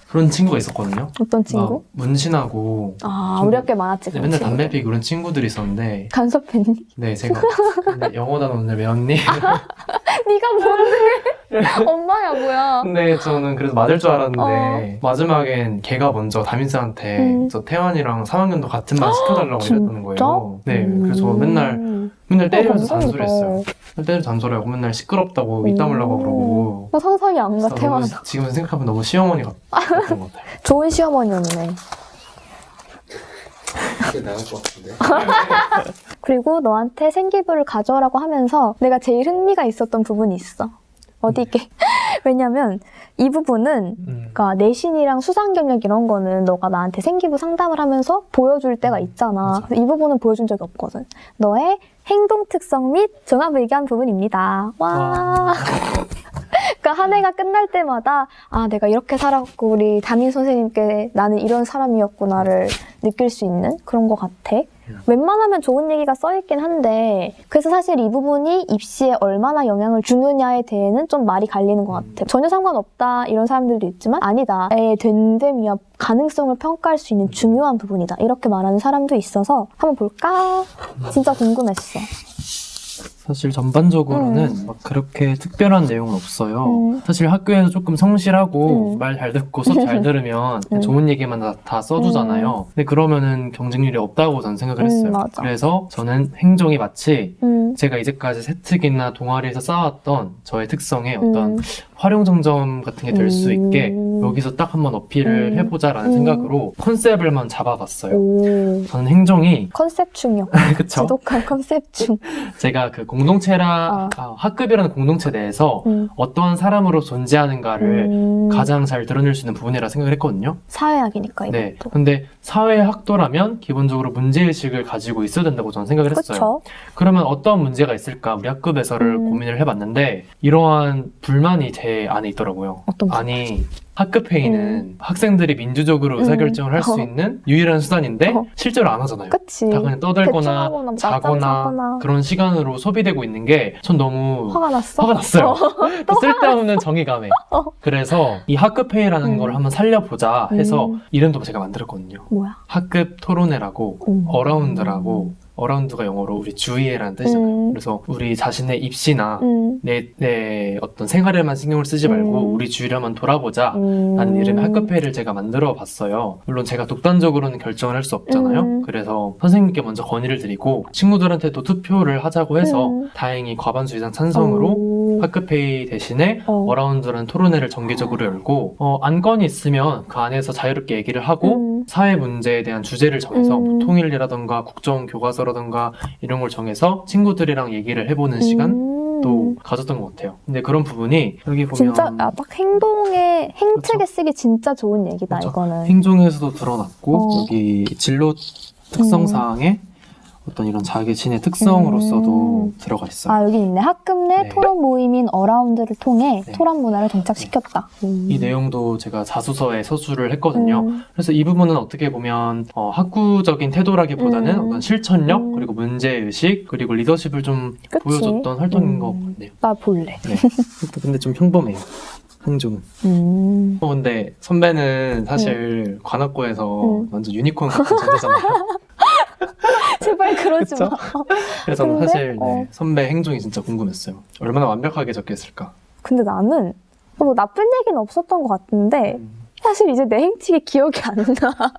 그런 친구가 있었거든요. 어떤 친구? 막 문신하고 아, 우리 학교에 많았지. 네, 그런 맨날 친구들. 담배 피고 그런 친구들이 있었는데 간섭했니? 네 제가 근데 영어 단어 오늘 외웠니? 네가 뭔데? 엄마야 뭐야? 근데 저는 그래서 맞을 줄 알았는데 마지막엔 걔가 먼저 담임쌤한테 저 태환이랑 3학년도 같은 반 시켜달라고 이랬다는 거예요. 네, 그래서 저 맨날 때리면서 잔소리했어요. 때려 잔소리하고 맨날 시끄럽다고 입 다물라고 그러고. 상상이 안 가, 그래서 태환아. 너무 지금 생각하면 너무 시어머니 같은 것 같아요. 좋은 시어머니였네. 그게 나을 것 같은데. 그리고 너한테 생기부를 가져오라고 하면서 내가 제일 흥미가 있었던 부분이 있어. 어디 있게? 왜냐면 이 부분은 그러니까 내신이랑 수상 경력 이런 거는 너가 나한테 생기부 상담을 하면서 보여줄 때가 있잖아. 맞아. 근데 이 부분은 보여준 적이 없거든. 너의 행동 특성 및 종합 의견 부분입니다. 와. 그러니까 한 해가 끝날 때마다 아 내가 이렇게 살았고 우리 담임 선생님께 나는 이런 사람이었구나를 느낄 수 있는 그런 것 같아. 웬만하면 좋은 얘기가 써있긴 한데 그래서 사실 이 부분이 입시에 얼마나 영향을 주느냐에 대해는 좀 말이 갈리는 것 같아. 전혀 상관없다 이런 사람들도 있지만 아니다. 됨됨이와 가능성을 평가할 수 있는 중요한 부분이다. 이렇게 말하는 사람도 있어서 한번 볼까? 진짜 궁금했어. 사실 전반적으로는 막 그렇게 특별한 내용은 없어요. 사실 학교에서 조금 성실하고 말 잘 듣고 수업 잘 들으면 좋은 얘기만 다 써주잖아요. 근데 그러면은 경쟁률이 없다고 저는 생각을 했어요. 맞아. 그래서 저는 행정이 마치 음. 제가 이제까지 세특이나 동아리에서 쌓았던 저의 특성의 어떤 활용정점 같은 게 될 수 있게 여기서 딱 한번 어필을 해보자라는 생각으로 컨셉을만 잡아봤어요. 오. 저는 행정이 컨셉 중이요. 그쵸? 지독한 컨셉 중. 제가 그 학급이라는 공동체 내에서 어떠한 사람으로 존재하는가를 가장 잘 드러낼 수 있는 부분이라 생각을 했거든요. 사회학이니까 이것도. 네. 근데 사회학도라면 기본적으로 문제의식을 가지고 있어야 된다고 저는 생각을 했어요. 그쵸? 그러면 어떤 문제가 있을까 우리 학급에서를 고민을 해봤는데 이러한 불만이 제 안에 있더라고요. 어떤 거? 아니 학급회의는 학생들이 민주적으로 의사결정을 할 수 있는 유일한 수단인데 실제로 안 하잖아요. 그치. 다 그냥 떠들거나 대충하거나 뭐 자거나 낮잠 그런 시간으로 소비되고 있는 게 전 너무 화가 났어? 화가 났어요. 쓸데없는 정의감에. 그래서 이 학급회의라는 걸 한번 살려보자 해서 이름도 제가 만들었거든요. 뭐야? 학급 토론회라고 어라운드라고 어라운드가 영어로 우리 주위에라는 뜻이잖아요. 그래서 우리 자신의 입시나 내 어떤 생활에만 신경을 쓰지 말고 우리 주위를 한번 돌아보자 라는 이름의 학급회의를 제가 만들어 봤어요. 물론 제가 독단적으로는 결정을 할 수 없잖아요. 그래서 선생님께 먼저 건의를 드리고 친구들한테도 투표를 하자고 해서 다행히 과반수 이상 찬성으로 학급회의 대신에 어라운드라는 토론회를 정기적으로 열고 안건이 있으면 그 안에서 자유롭게 얘기를 하고 사회 문제에 대한 주제를 정해서 뭐 통일이라던가 국정 교과서라던가 이런 걸 정해서 친구들이랑 얘기를 해보는 시간도 가졌던 것 같아요. 근데 그런 부분이 여기 보면 진짜 딱 행동에 행책에 그렇죠. 쓰기 진짜 좋은 얘기다. 그렇죠. 이거는. 행정에서도 드러났고 여기 진로 특성사항에 어떤 이런 자신의 특성으로서도 들어가 있어요. 아 여기 있네. 학급 내 네. 토론 모임인 어라운드를 통해 네. 토론 문화를 정착시켰다. 이 내용도 제가 자소서에 서술을 했거든요. 그래서 이 부분은 어떻게 보면 학구적인 태도라기보다는 어떤 실천력 그리고 문제의식 그리고 리더십을 좀 그치. 보여줬던 활동인 것 같네요. 나 볼래. 네. 근데 좀 평범해요. 행정은. 근데 선배는 사실 관악고에서 완전 유니콘 같은 존재잖아요. 제발 그러지 그쵸? 마. 그래서 근데? 사실 네, 선배 행동이 진짜 궁금했어요. 얼마나 완벽하게 적혔을까. 근데 나는 뭐 나쁜 얘기는 없었던 것 같은데 사실 이제 내 행책이 기억이 안 나.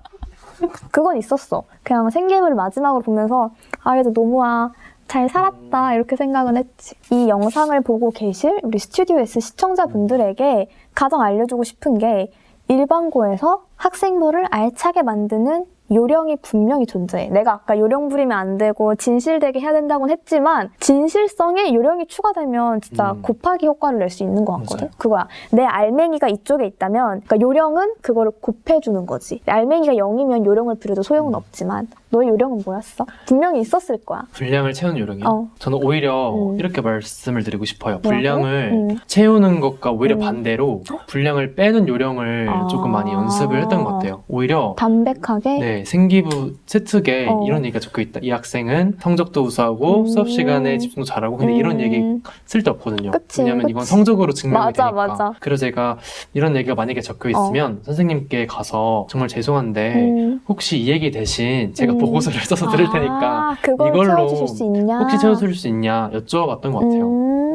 그건 있었어. 그냥 생기부를 마지막으로 보면서 아 그래도 너무야 잘 살았다 이렇게 생각은 했지. 이 영상을 보고 계실 우리 스튜디오 S 시청자분들에게 가장 알려주고 싶은 게 일반고에서 학생부를 알차게 만드는 요령이 분명히 존재해. 내가 아까 요령 부리면 안 되고 진실되게 해야 된다고는 했지만 진실성에 요령이 추가되면 진짜 곱하기 효과를 낼 수 있는 것 같거든. 맞아요. 그거야. 내 알맹이가 이쪽에 있다면 그러니까 요령은 그거를 곱해주는 거지. 알맹이가 0이면 요령을 부려도 소용은 없지만 너의 요령은 뭐였어? 분명히 있었을 거야. 분량을 채우는 요령이요? 저는 오히려 이렇게 말씀을 드리고 싶어요. 뭐라고? 분량을 채우는 것과 오히려 반대로 분량을 빼는 요령을 조금 많이 연습을 했던 것 같아요. 오히려 담백하게? 네, 생기부 세특에 이런 얘기가 적혀있다. 이 학생은 성적도 우수하고 수업 시간에 집중도 잘하고 근데 이런 얘기 쓸데없거든요. 그치, 왜냐면 그치. 이건 성적으로 증명이 맞아, 되니까. 맞아. 그래서 제가 이런 얘기가 만약에 적혀있으면 선생님께 가서 정말 죄송한데 혹시 이 얘기 대신 제가 보고서를 써서 들을 테니까 그걸 이걸로 채워주실 수 있냐? 혹시 채워줄 수 있냐 여쭤봤던 것 같아요.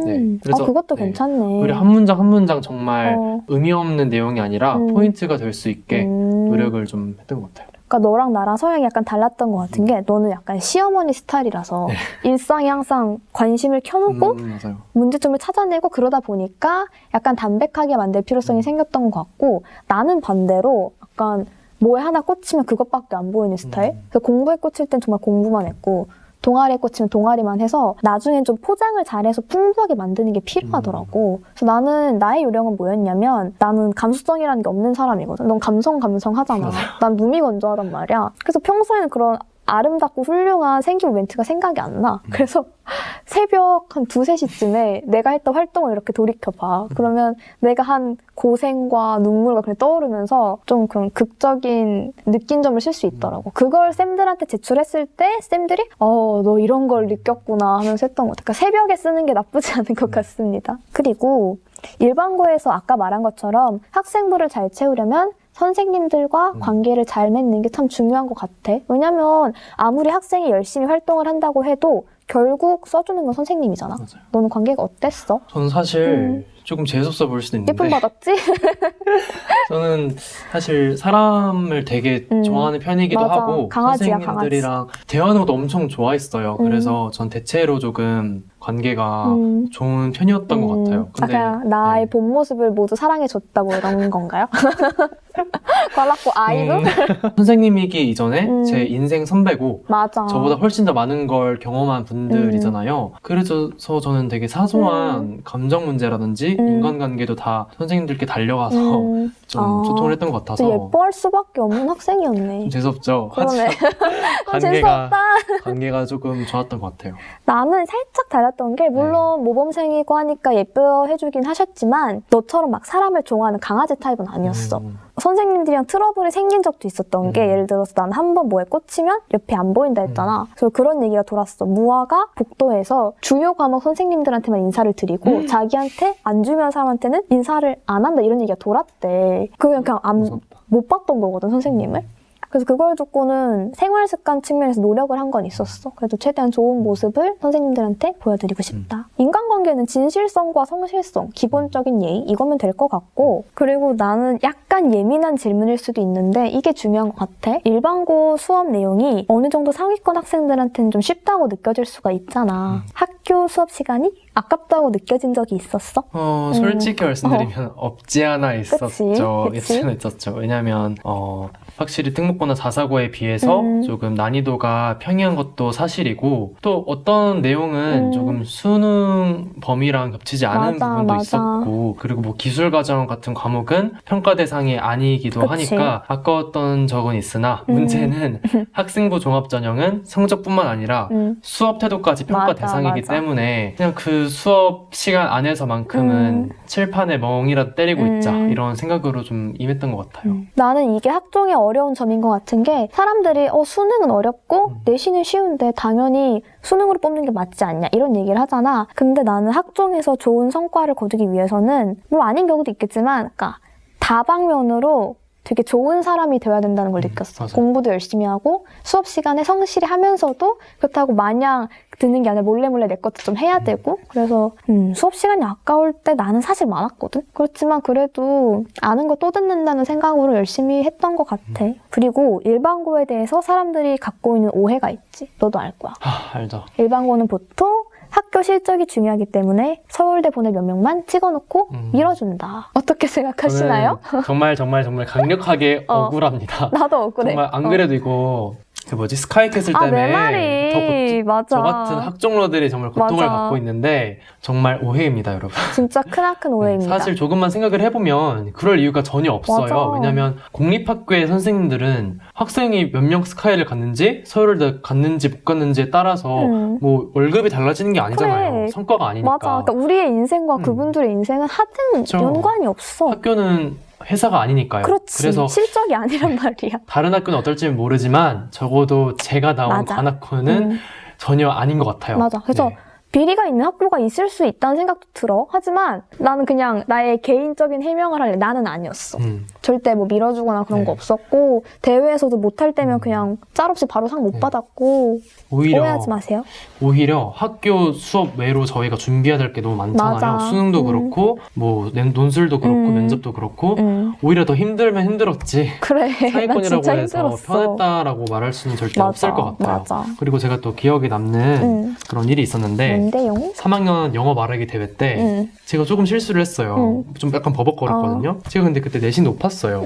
네, 그래서 그것도 네, 괜찮네. 오히려 한 문장 한 문장 정말 의미 없는 내용이 아니라 포인트가 될 수 있게 노력을 좀 했던 것 같아요. 그러니까 너랑 나랑 성향이 약간 달랐던 것 같은 게 너는 약간 시어머니 스타일이라서 일상에 항상 관심을 켜놓고 맞아요. 문제점을 찾아내고 그러다 보니까 약간 담백하게 만들 필요성이 생겼던 것 같고 나는 반대로 약간 뭐에 하나 꽂히면 그것밖에 안 보이는 스타일? 그래서 공부에 꽂힐 땐 정말 공부만 했고 동아리에 꽂히면 동아리만 해서 나중엔 좀 포장을 잘해서 풍부하게 만드는 게 필요하더라고. 그래서 나는 나의 요령은 뭐였냐면 나는 감수성이라는 게 없는 사람이거든. 넌 감성 하잖아. 맞아요. 난 무미건조하단 말이야. 그래서 평소에는 그런 아름답고 훌륭한 생기부 멘트가 생각이 안 나. 그래서 새벽 한 2, 3시쯤에 내가 했던 활동을 이렇게 돌이켜봐. 그러면 내가 한 고생과 눈물과 그냥 떠오르면서 좀 그런 극적인 느낀 점을 쓸 수 있더라고. 그걸 쌤들한테 제출했을 때 쌤들이 너 이런 걸 느꼈구나 하면서 했던 것 같아. 그러니까 새벽에 쓰는 게 나쁘지 않은 것 같습니다. 그리고 일반고에서 아까 말한 것처럼 학생부를 잘 채우려면 선생님들과 관계를 잘 맺는 게 참 중요한 것 같아. 왜냐면 아무리 학생이 열심히 활동을 한다고 해도 결국 써주는 건 선생님이잖아. 맞아요. 너는 관계가 어땠어? 저는 사실 조금 재수없어 보일 수도 있는데 예쁨 받았지? 저는 사실 사람을 되게 좋아하는 편이기도 맞아. 하고 강아지야, 선생님들이랑 대화하는 것도 엄청 좋아했어요. 그래서 전 대체로 조금 관계가 좋은 편이었던 것 같아요. 근데 약간 나의 본 모습을 모두 사랑해줬다고 이런 건가요? 관악구 아이돌? 선생님이기 이전에 제 인생 선배고 맞아. 저보다 훨씬 더 많은 걸 경험한 분들이잖아요. 그래서 저는 되게 사소한 감정 문제라든지 인간관계도 다 선생님들께 달려가서 좀 소통을 했던 것 같아서 예뻐할 수밖에 없는 학생이었네. 좀 재수없죠. 그러네. 하지만 재수없다. 관계가 조금 좋았던 것 같아요. 나는 살짝 달랐던 게 물론 모범생이고 하니까 예뻐해주긴 하셨지만 너처럼 막 사람을 좋아하는 강아지 타입은 아니었어. 선생님들이랑 트러블이 생긴 적도 있었던 게 예를 들어서 난 한 번 뭐에 꽂히면 옆에 안 보인다 했잖아. 그래서 그런 얘기가 돌았어. 무화가 복도에서 주요 과목 선생님들한테만 인사를 드리고 자기한테 안 주면 사람한테는 인사를 안 한다 이런 얘기가 돌았대. 그냥 못 봤던 거거든 선생님을. 그래서 그걸 듣고는 생활 습관 측면에서 노력을 한 건 있었어. 그래도 최대한 좋은 모습을 선생님들한테 보여드리고 싶다. 인간관계는 진실성과 성실성, 기본적인 예의 이거면 될 것 같고 그리고 나는 약간 예민한 질문일 수도 있는데 이게 중요한 것 같아. 일반고 수업 내용이 어느 정도 상위권 학생들한테는 좀 쉽다고 느껴질 수가 있잖아. 학교 수업 시간이 아깝다고 느껴진 적이 있었어? 솔직히 말씀드리면 없지 않아 있었죠. 그치? 있지 않아 있었죠. 왜냐면 확실히 특목고나 자사고에 비해서 조금 난이도가 평이한 것도 사실이고 또 어떤 내용은 조금 수능 범위랑 겹치지 않은 부분도 있었고 그리고 뭐 기술과정 같은 과목은 평가 대상이 아니기도 하니까 아까웠던 적은 있으나 문제는 학생부 종합전형은 성적뿐만 아니라 수업 태도까지 평가 대상이기 때문에 그냥 그 수업 시간 안에서만큼은 칠판에 멍이라도 때리고 있자 이런 생각으로 좀 임했던 것 같아요. 나는 이게 학종의 어려운 점인 것 같은 게 사람들이 수능은 어렵고 내신은 쉬운데 당연히 수능으로 뽑는 게 맞지 않냐 이런 얘기를 하잖아. 근데 나는 학종에서 좋은 성과를 거두기 위해서는 물론 아닌 경우도 있겠지만 그러니까 다방면으로 되게 좋은 사람이 되어야 된다는 걸 느꼈어. 맞아요. 공부도 열심히 하고 수업 시간에 성실히 하면서도 그렇다고 마냥 듣는 게 아니라 몰래 내 것도 좀 해야 되고 그래서 수업 시간이 아까울 때 나는 사실 많았거든. 그렇지만 그래도 아는 거 또 듣는다는 생각으로 열심히 했던 것 같아. 그리고 일반고에 대해서 사람들이 갖고 있는 오해가 있지. 너도 알 거야. 알죠. 일반고는 보통 학교 실적이 중요하기 때문에 서울대 보낼 몇 명만 찍어놓고 밀어준다. 어떻게 생각하시나요? 정말 강력하게 억울합니다. 나도 억울해. 정말 안 그래도 이거 그 뭐지 스카이캐슬 아, 때문에 내 말이. 맞아. 저 같은 학종러들이 정말 고통을 맞아. 받고 있는데 정말 오해입니다, 여러분. 진짜 크나큰 오해입니다. 사실 조금만 생각을 해보면 그럴 이유가 전혀 없어요. 맞아. 왜냐면 공립학교의 선생님들은 학생이 몇 명 스카이를 갔는지 서울을 갔는지 못 갔는지에 따라서 뭐 월급이 달라지는 게 아니잖아요. 그래. 성과가 아니니까. 맞아. 그러니까 우리의 인생과 그분들의 인생은 하등 그쵸. 연관이 없어. 학교는 회사가 아니니까요. 그렇지. 그래서 실적이 아니란 말이야. 다른 학교는 어떨지는 모르지만 적어도 제가 나온 맞아. 관학교는 전혀 아닌 것 같아요. 맞아. 그래서 네. 비리가 있는 학교가 있을 수 있다는 생각도 들어. 하지만 나는 그냥 나의 개인적인 해명을 할래. 나는 아니었어. 절대 뭐 밀어주거나 그런 네. 거 없었고 대회에서도 못할 때면 그냥 짤없이 바로 상 못 네. 받았고 오히려 오해하지 마세요. 오히려 학교 수업 외로 저희가 준비해야 될 게 너무 많잖아요. 맞아. 수능도 그렇고 뭐 논술도 그렇고 면접도 그렇고 오히려 더 힘들면 힘들었지. 그래. 나 상위권이라고 진짜 해서 힘들었어. 편했다라고 말할 수는 절대 맞아, 없을 것 같아요. 맞아. 그리고 제가 또 기억에 남는 그런 일이 있었는데 뭔데요? 3학년 영어 말하기 대회 때 제가 조금 실수를 했어요. 좀 약간 버벅거렸거든요. 제가 근데 그때 내신 높았어요.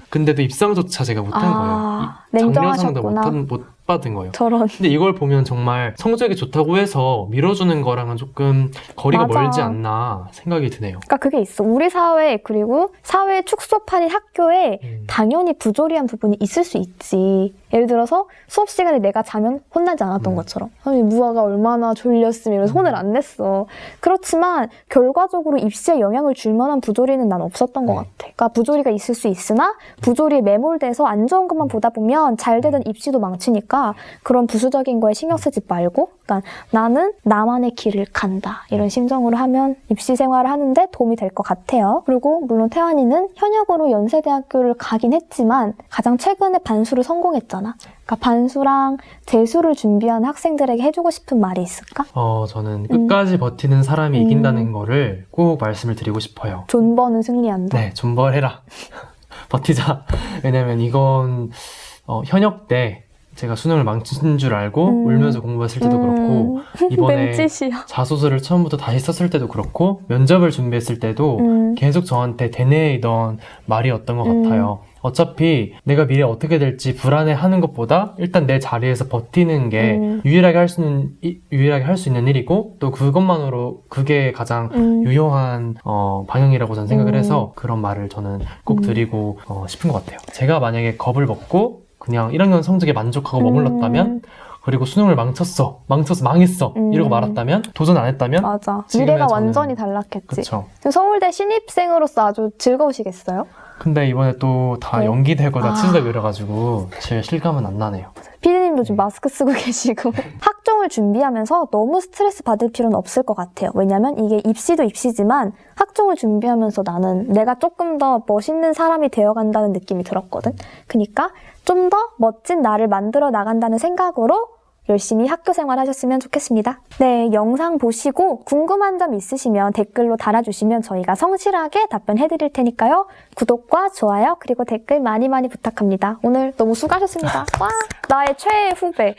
근데도 입상조차 제가 못한 거예요. 장려상도 냉정하셨구나. 못 받은 거예요. 저런. 근데 이걸 보면 정말 성적이 좋다고 해서 밀어주는 거랑은 조금 거리가 맞아. 멀지 않나 생각이 드네요. 그러니까 그게 있어. 우리 사회 그리고 사회 축소판인 학교에 당연히 부조리한 부분이 있을 수 있지. 예를 들어서 수업 시간에 내가 자면 혼나지 않았던 것처럼. 선생님 무화가 얼마나 졸렸으면 이러면서 혼을 안 냈어. 그렇지만 결과적으로 입시에 영향을 줄 만한 부조리는 난 없었던 것 같아. 그러니까 부조리가 있을 수 있으나 부조리에 매몰돼서 안 좋은 것만 보다 보면 잘 되던 입시도 망치니까 그런 부수적인 거에 신경 쓰지 말고 그러니까 나는 나만의 길을 간다. 이런 심정으로 하면 입시 생활을 하는데 도움이 될 것 같아요. 그리고 물론 태환이는 현역으로 연세대학교를 가긴 했지만 가장 최근에 반수를 성공했잖아. 그러니까 반수랑 재수를 준비하는 학생들에게 해주고 싶은 말이 있을까? 저는 끝까지 버티는 사람이 이긴다는 거를 꼭 말씀을 드리고 싶어요. 존버는 승리한다. 네, 존버해라. 버티자. 왜냐면 이건 현역 때 제가 수능을 망친 줄 알고 울면서 공부했을 때도 그렇고 이번에 멘짓이야. 자소서를 처음부터 다시 썼을 때도 그렇고 면접을 준비했을 때도 계속 저한테 되뇌이던 말이었던 것 같아요. 어차피 내가 미래 어떻게 될지 불안해하는 것보다 일단 내 자리에서 버티는 게 유일하게 할 수 있는 일이고 또 그것만으로 그게 가장 유효한 방향이라고 저는 생각을 해서 그런 말을 저는 꼭 드리고 싶은 것 같아요. 제가 만약에 겁을 먹고 그냥 1학년 성적에 만족하고 머물렀다면 그리고 수능을 망했어 이러고 말았다면 도전 안 했다면 맞아. 지금의 미래가 저는- 완전히 달랐겠지. 그쵸. 서울대 신입생으로서 아주 즐거우시겠어요? 근데 이번에 또 다 네. 연기되고 다 취소되고 이래가지고 제 실감은 안 나네요. 피디님도 지금 마스크 쓰고 계시고 학종을 준비하면서 너무 스트레스 받을 필요는 없을 것 같아요. 왜냐면 이게 입시도 입시지만 학종을 준비하면서 나는 내가 조금 더 멋있는 사람이 되어간다는 느낌이 들었거든. 그러니까 좀 더 멋진 나를 만들어 나간다는 생각으로 열심히 학교 생활 하셨으면 좋겠습니다. 네, 영상 보시고 궁금한 점 있으시면 댓글로 달아주시면 저희가 성실하게 답변해드릴 테니까요. 구독과 좋아요 그리고 댓글 많이 부탁합니다. 오늘 너무 수고하셨습니다. 와, 나의 최애 후배.